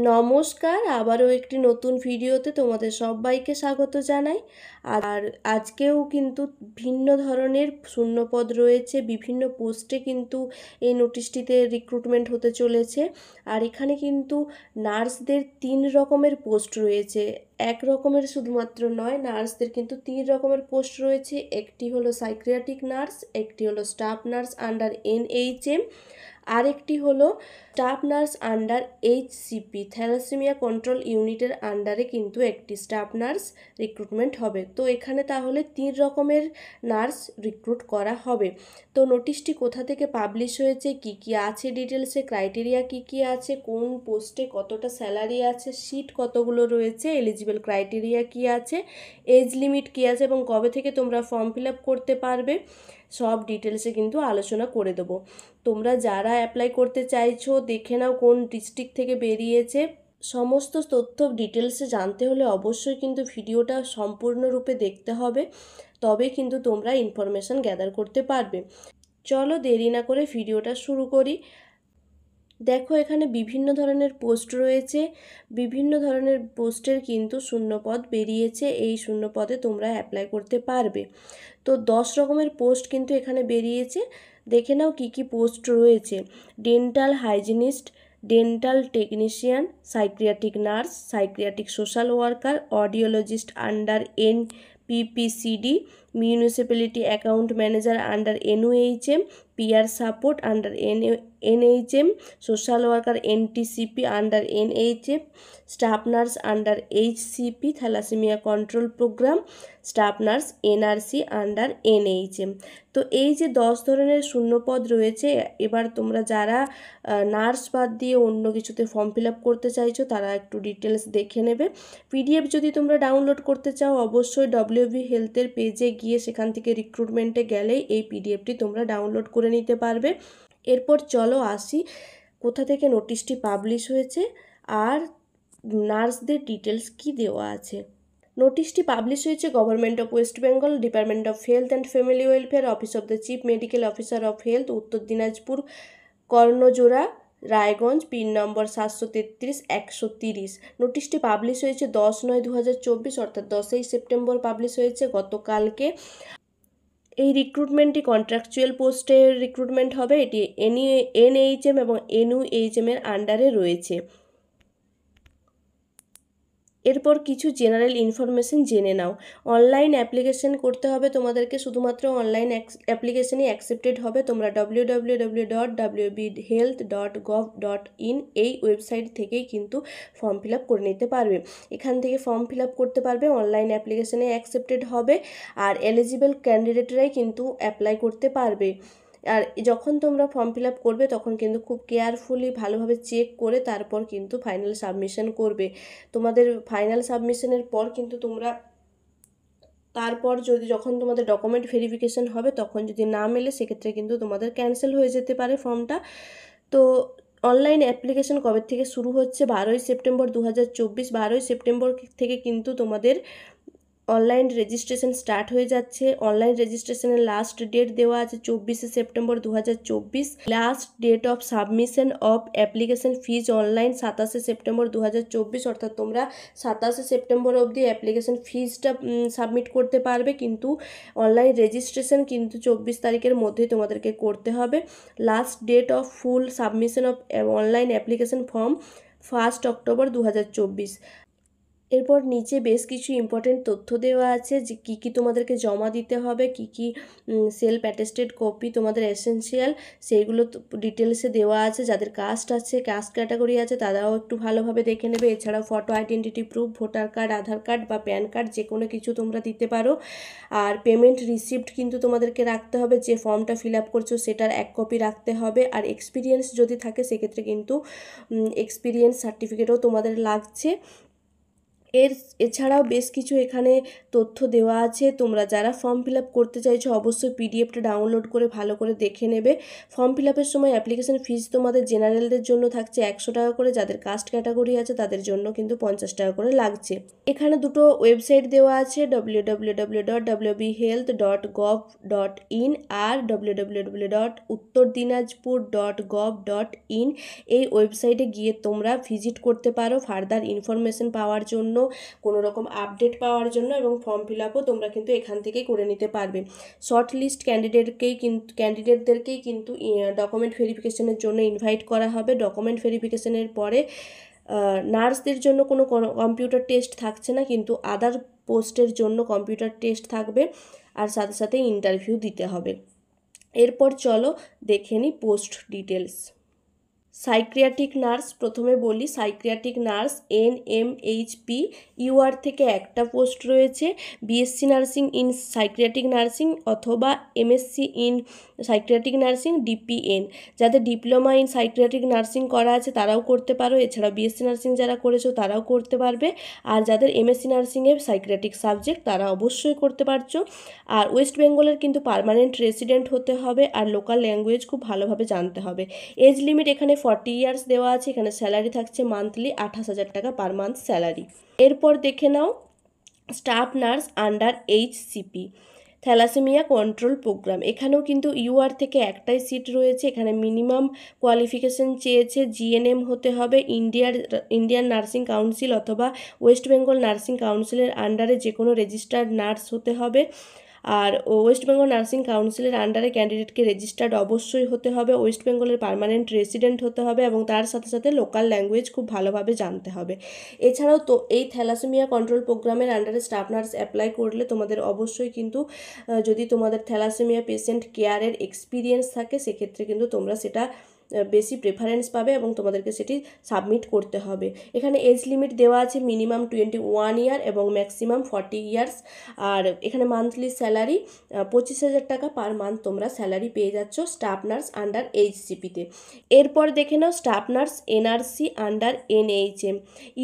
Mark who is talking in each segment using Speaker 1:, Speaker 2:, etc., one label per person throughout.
Speaker 1: নমস্কার, আবারও একটি নতুন ভিডিওতে তোমাদের সবাইকে স্বাগত জানাই। আর আজকেও কিন্তু ভিন্ন ধরনের শূন্যপদ রয়েছে, বিভিন্ন পোস্টে কিন্তু এই নোটিশটিতে রিক্রুটমেন্ট হতে চলেছে। আর এখানে কিন্তু নার্সদের 3 রকমের পোস্ট রয়েছে, এক রকমের শুধুমাত্র নয়, নার্সদের কিন্তু 3 রকমের পোস্ট রয়েছে। একটি হলো সাইকিয়াট্রিক নার্স, একটি হলো স্টাফ নার্স আন্ডার NHM, আরেকটি হলো staff nurse under HCP thalassaemia control ইউনিটের আন্ডারে কিন্তু একটি স্টাফ নার্স রিক্রুটমেন্ট হবে। তো এখানে তাহলে 3 রকমের নার্স রিক্রুট করা হবে। তো নোটিশটি কোথা থেকে পাবলিশ হয়েছে, কি কি আছে ডিটেলসে, ক্রাইটেরিয়া কি কি আছে, কোন পোস্টে কতটা স্যালারি আছে, সিট কতগুলো রয়েছে, এলিজিবল ক্রাইটেরিয়া কি আছে, এজ লিমিট কি আছে এবং কবে থেকে তোমরা ফর্ম ফিল আপ করতে পারবে, সব ডিটেলসে কিন্তু আলোচনা করে দেবো। তোমরা যারা অ্যাপ্লাই করতে চাইছো দেখে নাও কোন ডিস্ট্রিক্ট থেকে বেরিয়েছে। সমস্ত তথ্য ডিটেলসে জানতে হলে অবশ্যই কিন্তু ভিডিওটা সম্পূর্ণরূপে দেখতে হবে, তবে কিন্তু তোমরা ইনফরমেশান গ্যাদার করতে পারবে। চলো দেরি না করে ভিডিওটা শুরু করি। দেখো এখানে বিভিন্ন ধরনের পোস্ট রয়েছে, বিভিন্ন ধরনের পোস্টের কিন্তু শূন্যপদ বেরিয়েছে, এই শূন্যপদে তোমরা অ্যাপ্লাই করতে পারবে। তো 10 রকমের পোস্ট কিন্তু এখানে বেরিয়েছে, দেখে নাও কি কি পোস্ট রয়েছে। Dental hygienist, dental technician, psychiatric nurse, psychiatric social worker, audiologist under NPPCD, municipality account manager under NUHM, peer support under NHM, social worker NTCP under NHM, staff nurse under HCP thalassaemia control program, staff nurse NRC under NHM। তো এই যে 10 ধরনের শূন্যপদ রয়েছে, এবার তোমরা যারা nurse বাদ দিয়ে অন্য কিছুতে ফর্ম ফিল আপ করতে চাইছো তারা একটু ডিটেলস দেখে নেবে। PDF যদি তোমরা ডাউনলোড করতে চাও অবশ্যই WB হেলথের পেজে গিয়ে সেখান থেকে রিক্রুটমেন্টে গেলেই এই PDFটি তোমরা ডাউনলোড করে নিতে পারবে। এরপর চলো আসি কোথা থেকে নোটিশটি পাবলিশ হয়েছে আর নার্সদের ডিটেলস কি দেওয়া আছে। নোটিশটি পাবলিশ হয়েছে government of West Bengal, department of health and family welfare, office of the chief medical officer of health, উত্তর দিনাজপুর, কর্ণজোড়া, রায়গঞ্জ, পিন নম্বর 733-130। নোটিশটি পাবলিশ হয়েছে 10/9/2024 অর্থাৎ 10ই সেপ্টেম্বর পাবলিশ হয়েছে, গতকালকে। এই রিক্রুটমেন্টটি কন্ট্রাকচুয়াল পোস্টের রিক্রুটমেন্ট হবে। এটি NHM এবং NUHM এর আন্ডারে রয়েছে। এরপর কিছু জেনারেল ইনফরমেশন জেনে নাও। অনলাইন অ্যাপ্লিকেশন করতে হবে তোমাদেরকে, শুধুমাত্র অনলাইন অ্যাপ্লিকেশনই অ্যাকসেপ্টেড হবে। তোমরা www.wbhealth.gov.in এই ওয়েবসাইট থেকেই কিন্তু ফর্ম ফিল আপ করে নিতে পারবে। এখান থেকে ফর্ম ফিল আপ করতে পারবে, অনলাইন অ্যাপ্লিকেশনে অ্যাকসেপ্টেড হবে আর এলিজিবল ক্যান্ডিডেটরাই কিন্তু অ্যাপ্লাই করতে পারবে। আর যখন তোমরা ফর্ম ফিল আপ করবে তখন কিন্তু খুব কেয়ারফুলি ভালোভাবে চেক করে তারপর কিন্তু ফাইনাল সাবমিশন করবে। তোমাদের ফাইনাল সাবমিশনের পর কিন্তু তোমরা তারপর যখন তোমাদের ডকুমেন্ট ভেরিফিকেশন হবে তখন যদি না মেলে সেক্ষেত্রে কিন্তু তোমাদের ক্যান্সেল হয়ে যেতে পারে ফর্মটা। তো অনলাইন অ্যাপ্লিকেশন কবে থেকে শুরু হচ্ছে? 12ই সেপ্টেম্বর 2024। 12ই সেপ্টেম্বর থেকে কিন্তু তোমাদের অনলাইন রেজিস্ট্রেশন স্টার্ট হয়ে যাচ্ছে। অনলাইন রেজিস্ট্রেশনের লাস্ট ডেট দেওয়া আছে 24শে September 2024। Last date of submission of application fees online 27শে সেপ্টেম্বর 2024, অর্থাৎ তোমরা 27শে সেপ্টেম্বর অবধি অ্যাপ্লিকেশন ফিজটা সাবমিট করতে পারবে, কিন্তু অনলাইন রেজিস্ট্রেশন কিন্তু 24 তারিখের মধ্যেই তোমাদেরকে করতে হবে। Last date of full submission of online application form 1 October 2024। এরপর নিচে বেশ কিছু ইম্পর্টেন্ট তথ্য দেওয়া আছে যে কী কী তোমাদেরকে জমা দিতে হবে, কী কী সেলফ অ্যাটেস্টেড কপি তোমাদের এসেনশিয়াল, সেইগুলো ডিটেলসে দেওয়া আছে। যাদের কাস্ট আছে, কাস্ট ক্যাটাগরি আছে, তারাও একটু ভালোভাবে দেখে নেবে। এছাড়াও photo identity proof, voter card, Aadhaar card বা প্যান কার্ড যে কোনো কিছু তোমরা দিতে পারো। আর পেমেন্ট রিসিপ্ট কিন্তু তোমাদেরকে রাখতে হবে, যে ফর্মটা ফিল আপ করছো সেটার 1 কপি রাখতে হবে। আর এক্সপিরিয়েন্স যদি থাকে সেক্ষেত্রে কিন্তু এক্সপিরিয়েন্স সার্টিফিকেটও তোমাদের লাগছে। এছাড়াও বেশ কিছু এখানে তথ্য দেওয়া আছে। তোমরা যারা ফর্ম ফিল আপ করতে চাইছো অবশ্যই পিডিএফটা ডাউনলোড করে ভালো করে দেখে নেবে। ফর্ম ফিল আপের সময় অ্যাপ্লিকেশন ফিস তোমাদের জেনারেলদের জন্য থাকছে 100 টাকা করে, যাদের কাস্ট ক্যাটাগরি আছে তাদের জন্য কিন্তু 50 টাকা করে লাগছে। এখানে দুটো ওয়েবসাইট দেওয়া আছে, www.wbhealth.gov.in আর www.uttordinajpur.gov.in। এই ওয়েবসাইটে গিয়ে তোমরা ভিজিট করতে পারো ফার্দার ইনফরমেশন পাওয়ার জন্য, কোনো রকম আপডেট পাওয়ার জন্য, এবং ফর্ম ফিল আপও তোমরা কিন্তু এখান থেকেই করে নিতে পারবে। শর্ট লিস্ট ক্যান্ডিডেটদেরকেই কিন্তু ডকুমেন্ট ভেরিফিকেশনের জন্য ইনভাইট করা হবে। ডকুমেন্ট ভেরিফিকেশনের পরে নার্সদের জন্য কোনো কম্পিউটার টেস্ট থাকছে না, কিন্তু আদার পোস্টের জন্য কম্পিউটার টেস্ট থাকবে, আর সাথে সাথে ইন্টারভিউ দিতে হবে। এরপর চলো দেখে নিই পোস্ট ডিটেলস। সাইক্রিয়াটিক নার্স, প্রথমে বলি সাইক্রিয়াটিক নার্স NMHP UR থেকে একটা পোস্ট রয়েছে। BSc nursing in psychiatric nursing অথবা MSc in psychiatric nursing DPN। যাদের ডিপ্লোমা ইন সাইক্রিয়াটিক নার্সিং করা আছে তারাও করতে পারো, এছাড়াও BSc নার্সিং যারা করেছো তারাও করতে পারবে, আর যাদের MSc নার্সিংয়ে সাইক্রিয়াটিক সাবজেক্ট তারা অবশ্যই করতে পারছো। আর ওয়েস্ট বেঙ্গলের কিন্তু পার্মানেন্ট রেসিডেন্ট হতে হবে, আর লোকাল ল্যাঙ্গুয়েজ খুব ভালোভাবে জানতে হবে। এজ লিমিট এখানে 40 ইয়ার্স দেওয়া আছে। এখানে স্যালারি থাকছে মান্থলি 28,000 টাকা পার মান্থ স্যালারি। এরপর দেখে নাও staff nurse under HCP thalassaemia control programme. এখানেও কিন্তু UR থেকে একটাই সিট রয়েছে। এখানে মিনিমাম কোয়ালিফিকেশন চেয়েছে GNM হতে হবে, ইন্ডিয়ান নার্সিং কাউন্সিল অথবা ওয়েস্ট বেঙ্গল নার্সিং কাউন্সিলের আন্ডারে যে কোনো রেজিস্টার্ড নার্স হতে হবে। আর ওয়েস্ট বেঙ্গল নার্সিং কাউন্সিলের আন্ডারে ক্যান্ডিডেটকে রেজিস্টার্ড অবশ্যই হতে হবে, ওয়েস্ট বেঙ্গলের পার্মানেন্ট রেসিডেন্ট হতে হবে, এবং তার সাথে সাথে লোকাল ল্যাঙ্গুয়েজ খুব ভালোভাবে জানতে হবে। এছাড়াও তো এই থ্যালাসেমিয়া কন্ট্রোল প্রোগ্রামের আন্ডারে স্টাফ নার্স অ্যাপ্লাই করলে তোমাদের অবশ্যই কিন্তু যদি তোমাদের থ্যালাসেমিয়া পেশেন্ট কেয়ারের এক্সপিরিয়েন্স থাকে সেক্ষেত্রে কিন্তু তোমরা সেটা বেশি প্রেফারেন্স পাবে এবং তোমাদেরকে সেটি সাবমিট করতে হবে। এখানে এজ লিমিট দেওয়া আছে মিনিমাম 21 ইয়ার এবং ম্যাক্সিমাম 40 ইয়ার্স। আর এখানে মান্থলি স্যালারি 25,000 টাকা পার মান্থ তোমরা স্যালারি পেয়ে যাচ্ছ স্টাফ নার্স আন্ডার HCPতে। এরপর দেখে নাও staff nurse NRC under NHM।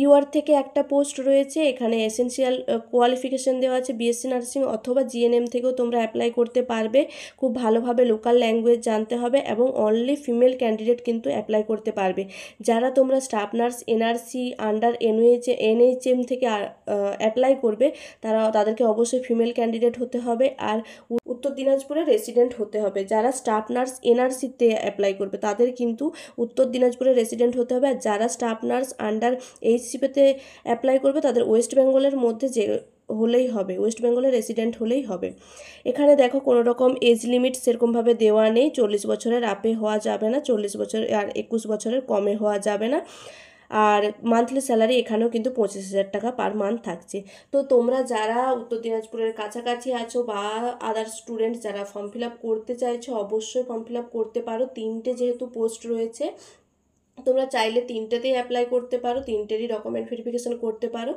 Speaker 1: UR থেকে একটা পোস্ট রয়েছে। এখানে এসেনশিয়াল কোয়ালিফিকেশন দেওয়া আছে BSc নার্সিং অথবা GNM থেকেও তোমরা অ্যাপ্লাই করতে পারবে। খুব ভালোভাবে লোকাল ল্যাঙ্গুয়েজ জানতে হবে এবং অনলি ফিমেল ক্যান্ডিডেট কিন্তু অ্যাপ্লাই করতে পারবে। যারা তোমরা staff nurse NRC under NHM থেকে অ্যাপ্লাই করবে তাদেরকে অবশ্যই ফিমেল ক্যান্ডিডেট হতে হবে আর উত্তর দিনাজপুরে রেসিডেন্ট হতে হবে। যারা স্টাফ নার্স NRCতে অ্যাপ্লাই করবে তাদের কিন্তু উত্তর দিনাজপুরে রেসিডেন্ট হতে হবে, আর যারা স্টাফ নার্স আন্ডার HCPতে অ্যাপ্লাই করবে তাদের ওয়েস্ট বেঙ্গলের মধ্যে যে হলেই হবে, ওয়েস্ট বেঙ্গলের রেসিডেন্ট হলেই হবে। এখানে দেখো কোনো রকম এজ লিমিট সেরকমভাবে দেওয়া নেই। 40 বছরের আপে হওয়া যাবে না, 40 বছর আর 21 বছরের কমে হওয়া যাবে না। আর মান্থলি স্যালারি এখানেও কিন্তু 25,000 টাকা পার মান্থ থাকছে। তো তোমরা যারা উত্তর দিনাজপুরের কাছাকাছি আছো বা আদার স্টুডেন্ট যারা ফর্ম ফিল আপ করতে চাইছো অবশ্যই ফর্ম ফিল আপ করতে পারো। 3টে যেহেতু পোস্ট রয়েছে তোমরা চাইলে 3টেতেই অ্যাপ্লাই করতে পারো, 3টেরই ডকুমেন্ট ভেরিফিকেশন করতে পারো।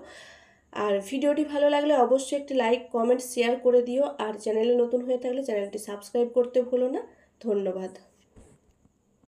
Speaker 1: আর ভিডিওটি ভালো লাগলে অবশ্যই একটি লাইক কমেন্ট শেয়ার করে দিও, আর চ্যানেলে নতুন হয়ে থাকলে চ্যানেলটি সাবস্ক্রাইব করতে ভুলো না। ধন্যবাদ।